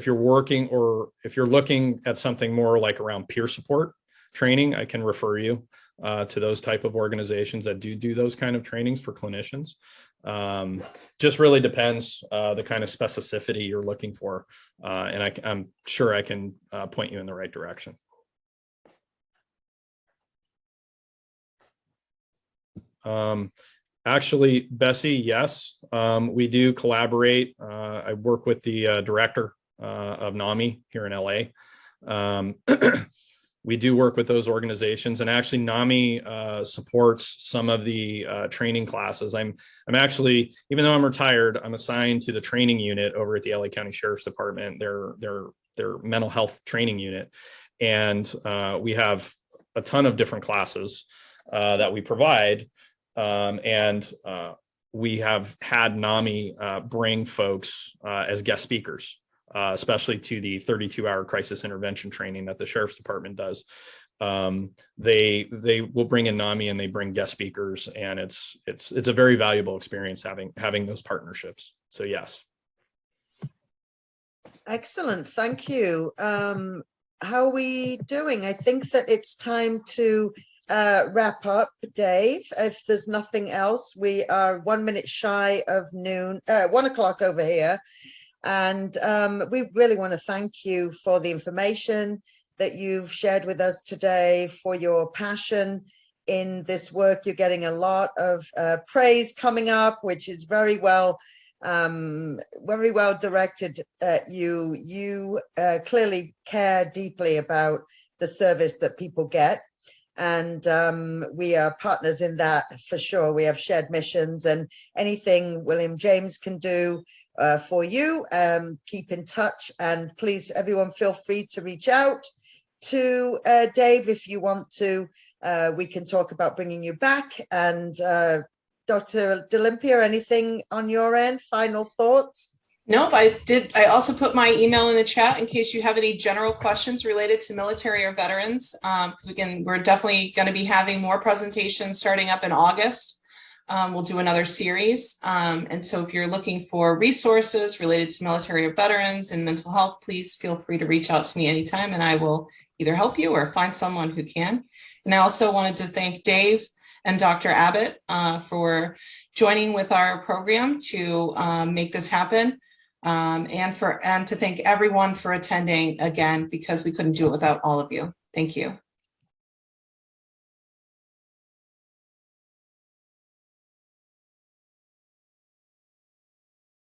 working, or if you're looking at something more like around peer support training, I can refer you to those type of organizations that do those kind of trainings for clinicians. Just really depends the kind of specificity you're looking for, and I'm sure I can point you in the right direction. Actually, Bessie, yes, we do collaborate. I work with the director of NAMI here in LA. We do work with those organizations, and actually NAMI supports some of the training classes. I'm actually, even though I'm retired, I'm assigned to the training unit over at the LA County Sheriff's Department, their mental health training unit. And we have a ton of different classes that we provide. We have had NAMI bring folks as guest speakers, especially to the 32-hour crisis intervention training that the Sheriff's Department does. They will bring in NAMI and they bring guest speakers, and it's a very valuable experience having those partnerships. So yes. Excellent, thank you. How are we doing? I think that it's time to wrap up, Dave. If there's nothing else, we are 1 minute shy of noon, 1 o'clock over here. And we really want to thank you for the information that you've shared with us today, for your passion in this work. You're getting a lot of praise coming up, which is very well directed at you. You clearly care deeply about the service that people get. And we are partners in that for sure. We have shared missions, and anything William James can do for you, keep in touch. And please, everyone, feel free to reach out to Dave if you want to. We can talk about bringing you back. And Dr. D'Olimpia, anything on your end? Final thoughts? Nope, I did. I also put my email in the chat in case you have any general questions related to military or veterans. Because again, we're definitely going to be having more presentations starting up in August. We'll do another series. And so if you're looking for resources related to military or veterans and mental health, please feel free to reach out to me anytime, and I will either help you or find someone who can. And I also wanted to thank Dave and Dr. Abbott for joining with our program to make this happen. And to thank everyone for attending again, because we couldn't do it without all of you. Thank you.